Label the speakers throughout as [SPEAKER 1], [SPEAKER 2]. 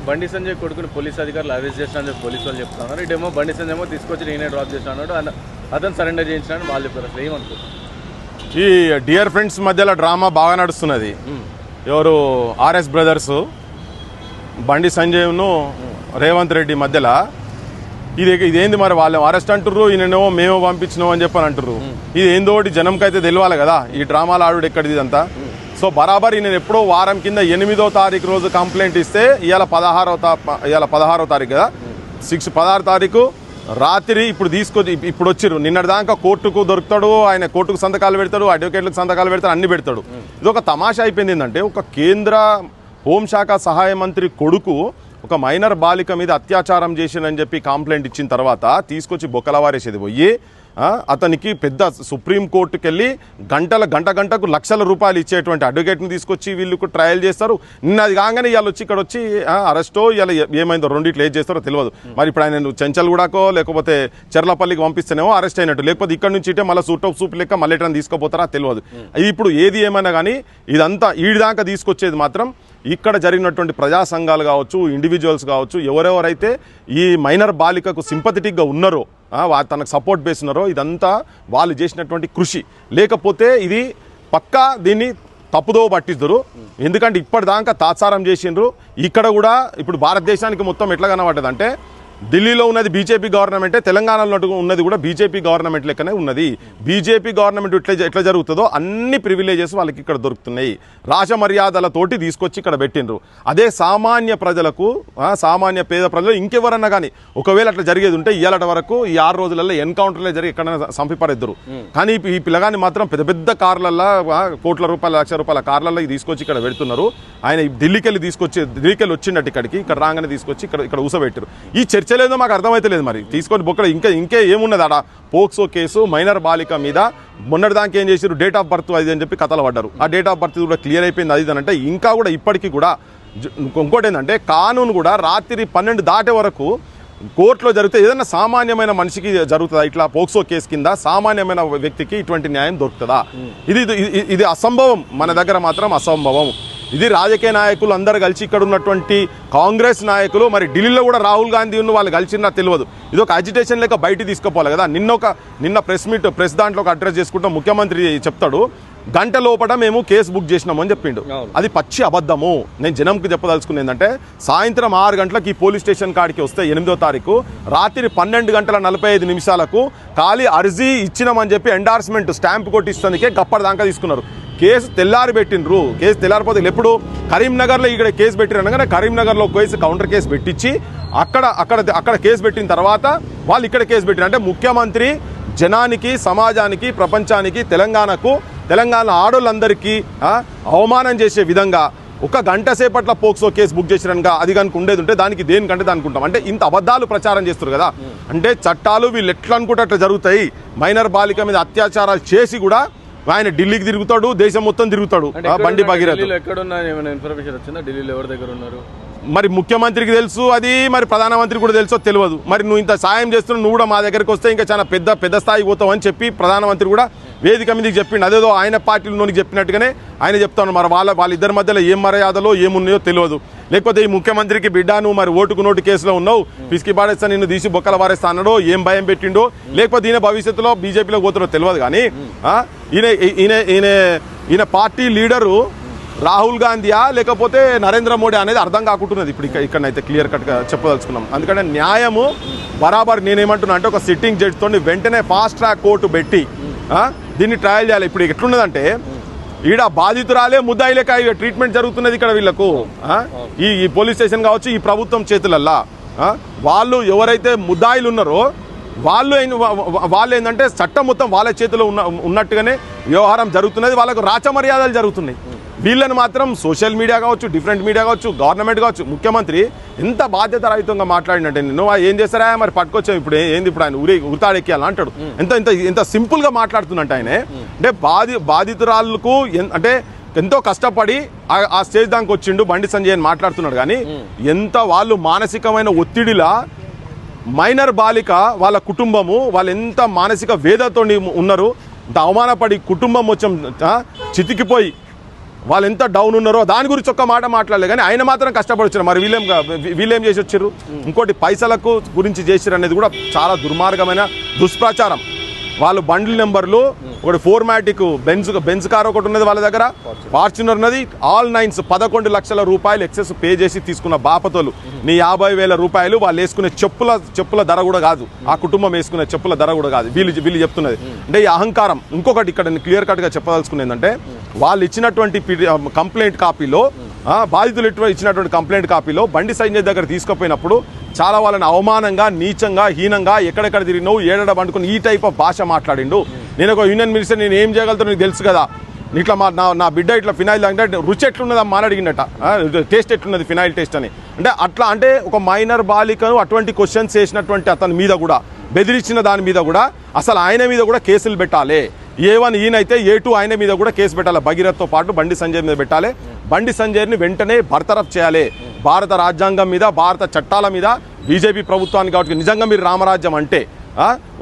[SPEAKER 1] బండి సంజయ్ కొడుకుని పోలీస్ అధికారులు అరెస్ట్ చేసినా పోలీసు వాళ్ళు చెప్తున్నారు. ఇటేమో బండి సంజయ్ ఏమో తీసుకొచ్చి నేనే డ్రాప్ చేసినాడు, అతను సరెండర్ చేయించినాడు వాళ్ళు చెప్పారు. అసలు ఏమనుకుంటున్నారు?
[SPEAKER 2] ఈ డియర్ ఫ్రెండ్స్ మధ్యలో డ్రామా బాగా నడుస్తున్నది. ఎవరు ఆర్ఎస్ బ్రదర్స్ బండి సంజయ్ను రేవంత్ రెడ్డి మధ్యలో ఇదేంది మరి వాళ్ళు అరెస్ట్ అంటుర్రు, ఈయనేమో మేము పంపించినాం అని చెప్పని అంటుర్రు. ఇది ఏందోటి జనంకైతే తెలియాలి కదా ఈ డ్రామాలు ఆడు ఎక్కడిది ఇదంతా. సో బరాబర్ నేను ఎప్పుడో వారం కింద 8వ తారీఖు రోజు కంప్లైంట్ ఇస్తే ఇవాళ 16వ తారీఖు కదా, 16 తారీఖు రాత్రి ఇప్పుడు వచ్చిర్రు. నిన్నటిదాకా కోర్టుకు దొరుకుతాడు, ఆయన కోర్టుకు సంతకాలు పెడతాడు, అడ్వకేట్లకు సంతకాలు పెడతాడు, అన్ని పెడతాడు. ఇది ఒక తమాషా అయిపోయింది. ఏంటంటే ఒక కేంద్ర హోంశాఖ సహాయ మంత్రి కొడుకు ఒక మైనర్ బాలిక మీద అత్యాచారం చేసిందని చెప్పి కంప్లైంట్ ఇచ్చిన తర్వాత తీసుకొచ్చి బొక్కలవారేసేది పోయి అతనికి పెద్ద సుప్రీంకోర్టుకి వెళ్ళి గంటకు లక్షల రూపాయలు ఇచ్చేటువంటి అడ్వకేట్ని తీసుకొచ్చి వీళ్ళకు ట్రయల్ చేస్తారు. నిన్న అది కాగానే ఇవాళ వచ్చి ఇక్కడ వచ్చి అరెస్టో ఇవాళ ఏమైందో రెండిట్లు ఏం చేస్తారో తెలియదు. మరి ఇప్పుడు ఆయన చెంచల్గూడకో లేకపోతే చెర్లపల్లికి పంపిస్తేనేమో అరెస్ట్ అయినట్టు, లేకపోతే ఇక్కడ నుంచి ఇటే మళ్ళీ సూప్ లెక్క మళ్ళీ ఎట్లా తీసుకుపోతారా తెలియదు. ఇప్పుడు ఏది ఏమైనా కానీ ఇదంతా ఈడిదాకా తీసుకొచ్చేది మాత్రం ఇక్కడ జరిగినటువంటి ప్రజా సంఘాలు కావచ్చు, ఇండివిజువల్స్ కావచ్చు, ఎవరెవరైతే ఈ మైనర్ బాలికకు సింపథెటిక్గా ఉన్నారో, తనకు సపోర్ట్ చేస్తున్నారో, ఇదంతా వాళ్ళు చేసినటువంటి కృషి. లేకపోతే ఇది పక్కా దీన్ని తప్పుదో పట్టిద్దరు. ఎందుకంటే ఇప్పటిదాకా తాత్సారం చేసిండ్రు. ఇక్కడ కూడా ఇప్పుడు భారతదేశానికి మొత్తం ఎట్లా కనబడ్డది అంటే ఢిల్లీలో ఉన్నది బీజేపీ గవర్నమెంటే, తెలంగాణలో ఉన్నది కూడా బీజేపీ గవర్నమెంట్ లెక్కనే ఉన్నది. బీజేపీ గవర్నమెంట్ ఎట్లా జరుగుతుందో అన్ని ప్రివిలేజెస్ వాళ్ళకి ఇక్కడ దొరుకుతున్నాయి. రాజమర్యాదలతోటి తీసుకొచ్చి ఇక్కడ పెట్టిండ్రు. అదే సామాన్య ప్రజలకు, సామాన్య పేద ప్రజలు ఇంకెవరన్నా కానీ ఒకవేళ అట్లా జరిగేది ఉంటే ఇవాళ వరకు ఈ 6 రోజులలో ఎన్కౌంటర్లే జరిగి ఎక్కడైనా సంపిపరిద్దరు. కానీ ఈ పిల్లగాని మాత్రం పెద్ద పెద్ద కార్లల్లో, కోట్ల రూపాయల, లక్ష రూపాయల కార్లలో తీసుకొచ్చి ఇక్కడ పెడుతున్నారు. ఆయన ఢిల్లీకి వచ్చిండట్టు ఇక్కడికి, ఇక్కడ రాగానే తీసుకొచ్చి ఇక్కడ ఊసబెట్టారు. ఈ చర్చలేదో మాకు అర్థమైతలేదు. మరి తీసుకొని బొక్కడ ఇంకే ఏమున్నది ఆడ. పోక్సో కేసు మైనర్ బాలిక మీద మొన్నటిదానికి ఏం చేశారు, డేట్ ఆఫ్ బర్త్ అది అని చెప్పి కథలు పడ్డారు. ఆ డేట్ ఆఫ్ బర్త్ కూడా క్లియర్ అయిపోయింది. అది అంటే ఇంకా కూడా ఇప్పటికీ కూడా ఇంకోటి ఏంటంటే కానూను కూడా రాత్రి 12 దాటే వరకు కోర్టులో జరిగితే ఏదైనా సామాన్యమైన మనిషికి జరుగుతుందా? ఇట్లా పోక్సో కేసు కింద సామాన్యమైన వ్యక్తికి ఇటువంటి న్యాయం దొరుకుతుందా? ఇది అసంభవం. మన దగ్గర మాత్రం అసంభవం. ఇది రాజకీయ నాయకులు అందరూ కలిసి ఇక్కడ ఉన్నటువంటి కాంగ్రెస్ నాయకులు, మరి ఢిల్లీలో కూడా రాహుల్ గాంధీ వాళ్ళు కలిసినా తెలియదు. ఇది ఒక అజిటేషన్ లెక్క బయట తీసుకుపోవాలి కదా. నిన్న ప్రెస్ దాంట్లో ఒక అడ్రస్ చేసుకుంటూ ముఖ్యమంత్రి చెప్తాడు, గంట లోపల మేము కేసు బుక్ చేసినామని చెప్పిండు. అది పచ్చి అబద్ధము. నేను జనంకి చెప్పదలుచుకుని ఏంటంటే సాయంత్రం 6 గంటలకు ఈ పోలీస్ స్టేషన్ కాడికి వస్తే 8వ తారీఖు రాత్రి 12:45 ఖాళీ అర్జీ ఇచ్చినామని చెప్పి ఎండార్స్మెంట్ స్టాంప్ కొట్టిస్తానికే గప్పటిదాకా తీసుకున్నారు. కేసు తెల్లారి పెట్టిండ్రు. కేసు తెల్లారిపోతే ఎప్పుడు కరీంనగర్లో ఇక్కడ కేసు పెట్టిరు అనగానే కరీంనగర్లో కేసు కౌంటర్ కేసు పెట్టించి అక్కడ కేసు పెట్టిన తర్వాత వాళ్ళు ఇక్కడ కేసు పెట్టిరు. అంటే ముఖ్యమంత్రి జనానికి, సమాజానికి, ప్రపంచానికి, తెలంగాణ ఆడోళ్ళందరికీ అవమానం చేసే విధంగా ఒక గంట సేపట్ల పోక్సో కేసు బుక్ చేసిరనగా అది కనుక ఉండేది ఉంటే దేనికంటే దానుకుంటాం. అంటే ఇంత అబద్ధాలు ప్రచారం చేస్తారు కదా. అంటే చట్టాలు వీళ్ళు ఎట్లా అనుకుంటే అట్లా జరుగుతాయి. మైనర్ బాలిక మీద అత్యాచారాలు చేసి కూడా ఆయన ఢిల్లీకి తిరుగుతాడు, దేశం మొత్తం తిరుగుతాడు. బండి భగీరథ మరి ముఖ్యమంత్రికి తెలుసు, అది మరి ప్రధానమంత్రికి కూడా తెలుసో తెలియదు. మరి నువ్వు ఇంత సాయం చేస్తున్నావు, నువ్వు కూడా మా దగ్గరికి వస్తే ఇంకా చాలా పెద్ద స్థాయికి పోతావు అని చెప్పి ప్రధానమంత్రి కూడా వేదిక మీదకి చెప్పిండు. అదేదో ఆయన పార్టీలోనికి చెప్పినట్టుగానే ఆయన చెప్తాను. మరి వాళ్ళిద్దరి మధ్యలో ఏం మర్యాదలో ఏమున్నాయో తెలియదు. లేకపోతే ఈ ముఖ్యమంత్రికి బిడ్డ నువ్వు మరి ఓటుకు నోటు కేసులో ఉన్నావు, పిసికి పాడేస్తా, నిన్ను తీసి బొక్కల వారేస్తా అన్నాడో, ఏం భయం పెట్టిండో, లేకపోతే ఈయన భవిష్యత్తులో బీజేపీలో పోతాడో తెలియదు. కానీ ఈయన పార్టీ లీడరు రాహుల్ గాంధీయా లేకపోతే నరేంద్ర మోడీ అనేది అర్థం కాకుంటున్నది. ఇప్పుడు ఇక్కడనైతే క్లియర్ కట్గా చెప్పదలుచుకున్నాం. అందుకనే న్యాయము బరాబర్ నేనేమంటున్నా అంటే ఒక సిట్టింగ్ జడ్జితో వెంటనే ఫాస్ట్ ట్రాక్ కోర్టు పెట్టి దీన్ని ట్రయల్ చేయాలి. ఇప్పుడు ఎట్లున్నదంటే ఈడ బాధితురాలే ముద్దాయిలేక ట్రీట్మెంట్ జరుగుతున్నది ఇక్కడ వీళ్ళకు. ఈ పోలీస్ స్టేషన్ కావచ్చు, ఈ ప్రభుత్వం చేతులల్లా వాళ్ళు ఎవరైతే ముద్దాయిలు ఉన్నారో వాళ్ళు ఏంటంటే చట్టం మొత్తం వాళ్ళ చేతిలో ఉన్నట్టుగానే వ్యవహారం జరుగుతున్నది. వాళ్ళకు రాచమర్యాదలు జరుగుతున్నాయి. వీళ్ళని మాత్రం సోషల్ మీడియా కావచ్చు, డిఫరెంట్ మీడియా కావచ్చు, గవర్నమెంట్ కావచ్చు, ముఖ్యమంత్రి ఎంత బాధ్యత రహితంగా మాట్లాడినట్టే. నువ్వు ఏం చేస్తారా మరి పట్టుకొచ్చావు, ఇప్పుడు ఏంది ఇప్పుడు ఆయన ఉరితాడెక్కియాలని అంటాడు. ఎంత సింపుల్గా మాట్లాడుతున్నట్టు ఆయన. అంటే బాధితురాళ్ళకు అంటే ఎంతో కష్టపడి ఆ స్టేజ్ దానికి వచ్చిండు బండి సంజయ్ అని మాట్లాడుతున్నాడు. కానీ ఎంత వాళ్ళు మానసికమైన ఒత్తిడిలా మైనర్ బాలిక వాళ్ళ కుటుంబము వాళ్ళు ఎంత మానసిక వేదతో ఉన్నారు. ఇంత అవమానపడి కుటుంబం వచ్చి చితికిపోయి వాళ్ళు ఎంత డౌన్ ఉన్నారో దాని గురించి ఒక్క మాట మాట్లాడలే, కానీ ఆయన మాత్రం కష్టపడి వచ్చారు. మరి వీళ్ళేం చేసి వచ్చారు? ఇంకోటి పైసలకు గురించి చేసారు అనేది కూడా చాలా దుర్మార్గమైన దుష్ప్రచారం. వాళ్ళు బండ్ల నెంబర్లు ఒకటి 4MATIC బెంజ్ కార్ ఒకటి ఉన్నది వాళ్ళ దగ్గర, ఫార్చునర్ ఉన్నది, ఆల్ 9s 11 లక్షల రూపాయలు ఎక్సెస్ పే చేసి తీసుకున్న బాపతోలు. నీ 50,000 రూపాయలు వాళ్ళు వేసుకునే చెప్పుల ధర కూడా కాదు, ఆ కుటుంబం వేసుకునే చెప్పుల ధర కూడా కాదు. వీళ్ళు చెప్తున్నది అంటే ఈ అహంకారం. ఇంకొకటి ఇక్కడ నేను క్లియర్ కట్గా చెప్పదలుచుకునేది ఏంటంటే, వాళ్ళు ఇచ్చినటువంటి కంప్లైంట్ కాపీలో, బాధితులు ఇచ్చినటువంటి కంప్లైంట్ కాపీలో బండి సంజయ్ దగ్గర తీసుకుపోయినప్పుడు చాలా వాళ్ళని అవమానంగా, నీచంగా, హీనంగా, ఎక్కడెక్కడ తిరిగినావు, ఏడడ పండుకుని ఈ టైప్ ఆఫ్ భాష మాట్లాడిండు. నేను ఒక యూనియన్ మినిస్టర్, నేను ఏం చేయగలుగుతాను నీకు తెలుసు కదా, ఇట్లా నా బిడ్డ ఇట్లా ఫినాయిల్ తాగితే రుచి ఎట్లున్నదమ్మా అని అడిగిండట, టేస్ట్ ఎట్లున్నది ఫినాయిల్ టేస్ట్ అని. అంటే ఒక మైనర్ బాలికను అటువంటి క్వశ్చన్స్ చేసినటువంటి అతని మీద కూడా, బెదిరించిన దాని మీద కూడా, అసలు ఆయన మీద కూడా కేసులు పెట్టాలి. A1 ఈయనైతే A2 ఆయన మీద కూడా కేసు పెట్టాలి. భగీరథ్తో పాటు బండి సంజయ్ మీద పెట్టాలి. బండి సంజయ్ని వెంటనే బర్తరఫ్ చేయాలి. భారత రాజ్యాంగం మీద, భారత చట్టాల మీద బీజేపీ ప్రభుత్వానికి కాబట్టి నిజంగా మీరు రామరాజ్యం అంటే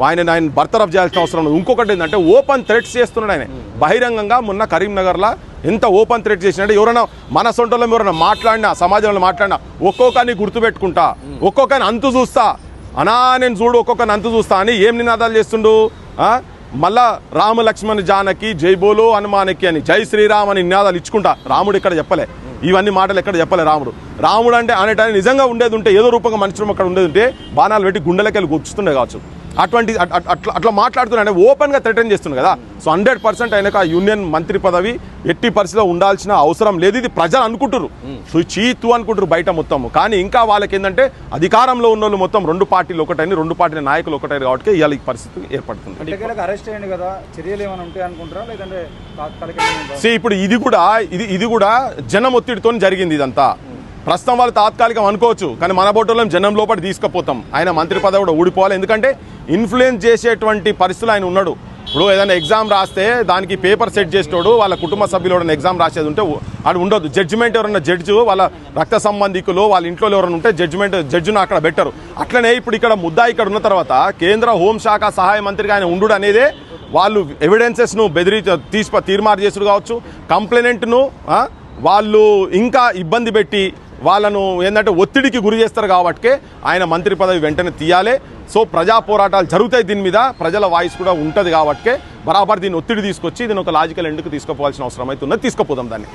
[SPEAKER 2] ఆయన బర్తరఫ్ చేయాల్సిన అవసరం ఉంది. ఇంకొకటి ఏంటంటే ఓపెన్ థ్రెట్స్ చేస్తున్నాడు ఆయన బహిరంగంగా. మొన్న కరీంనగర్లో ఎంత ఓపెన్ థ్రెట్ చేసినట్టే, ఎవరైనా మన సొంటలో ఎవరైనా మాట్లాడినా, సమాజంలో మాట్లాడినా ఒక్కొక్కరిని గుర్తుపెట్టుకుంటా, ఒక్కొక్కరిని అంతు చూస్తా అనా, నేను చూడు ఒక్కొక్కరిని అంతు చూస్తా అని ఏం నినాదాలు చేస్తుండు. మళ్ళా రామ లక్ష్మణ్ జానకి, జై బోలో హనుమానికి అని, జై శ్రీరామ్ అని నినాదాలు ఇచ్చుకుంటా. రాముడు ఇక్కడ చెప్పలే, ఇవన్నీ మాటలు ఎక్కడ చెప్పలే. రాముడు అంటే అనేటాన్ని నిజంగా ఉండేది ఉంటే, ఏదో రూపంగా మనుషులు అక్కడ ఉండేది ఉంటే బాణాలు పెట్టి గుండెలకెళ్ళి గుర్తుండే కావచ్చు. అట్లా మాట్లాడుతున్నాడు, ఓపెన్గా థ్రెటన్ చేస్తున్నాడు కదా. సో 100% ఆయనకు ఆ యూనియన్ మంత్రి పదవి ఎట్టి పరిస్థితిలో ఉండాల్సిన అవసరం లేదు. ఇది ప్రజలు అనుకుంటారు, సో చీతు అనుకుంటారు బయట మొత్తం. కానీ ఇంకా వాళ్ళకి ఏంటంటే అధికారంలో ఉన్న వాళ్ళు మొత్తం 2 పార్టీలు ఒకటైన, 2 పార్టీల నాయకులు ఒకటైన కాబట్టి ఇవాళ ఈ పరిస్థితి ఏర్పడుతుంది.
[SPEAKER 3] అరెస్ట్ అయ్యింది కదా, చర్యలు ఏమైనా ఉంటాయి అనుకుంటారా, లేదంటే
[SPEAKER 2] ఇప్పుడు ఇది కూడా జనం ఒత్తిడితో జరిగింది ఇదంతా. ప్రస్తుతం వాళ్ళు తాత్కాలికం అనుకోవచ్చు, కానీ మన బోటోలో జనం లోపల తీసుకుపోతాం. ఆయన మంత్రి పదవి కూడా ఊడిపోవాలి, ఎందుకంటే ఇన్ఫ్లుయెన్స్ చేసేటువంటి పరిస్థితులు ఆయన ఉన్నాడు. ఇప్పుడు ఏదైనా ఎగ్జామ్ రాస్తే దానికి పేపర్ సెట్ చేసేటోడు వాళ్ళ కుటుంబ సభ్యులు ఎవరైనా ఎగ్జామ్ రాసేది ఉంటే అది ఉండదు. జడ్జిమెంట్ ఎవరైనా జడ్జి వాళ్ళ రక్త సంబంధికులు వాళ్ళ ఇంట్లో ఎవరైనా ఉంటే జడ్జిను అక్కడ పెట్టరు. అట్లనే ఇప్పుడు ఇక్కడ ముద్దా ఇక్కడ ఉన్న తర్వాత కేంద్ర హోంశాఖ సహాయ మంత్రిగా ఆయన ఉండు అనేదే వాళ్ళు ఎవిడెన్సెస్ను తీర్మారు చేసుడు కావచ్చు, కంప్లైనెంట్ను వాళ్ళు ఇంకా ఇబ్బంది పెట్టి వాళ్ళను ఏంటంటే ఒత్తిడికి గురి చేస్తారు కాబట్టి ఆయన మంత్రి పదవి వెంటనే తీయాలి. సో ప్రజా పోరాటాలు జరుగుతాయి, దీని మీద ప్రజల వాయిస్ కూడా ఉంటుంది కాబట్టి బరాబర్ దీన్ని ఒత్తిడి తీసుకొచ్చి దీన్ని ఒక లాజికల్ ఎండ్కి తీసుకుపోవాల్సిన అవసరం అయితే ఉన్నది. తీసుకుపోదాం దాన్ని.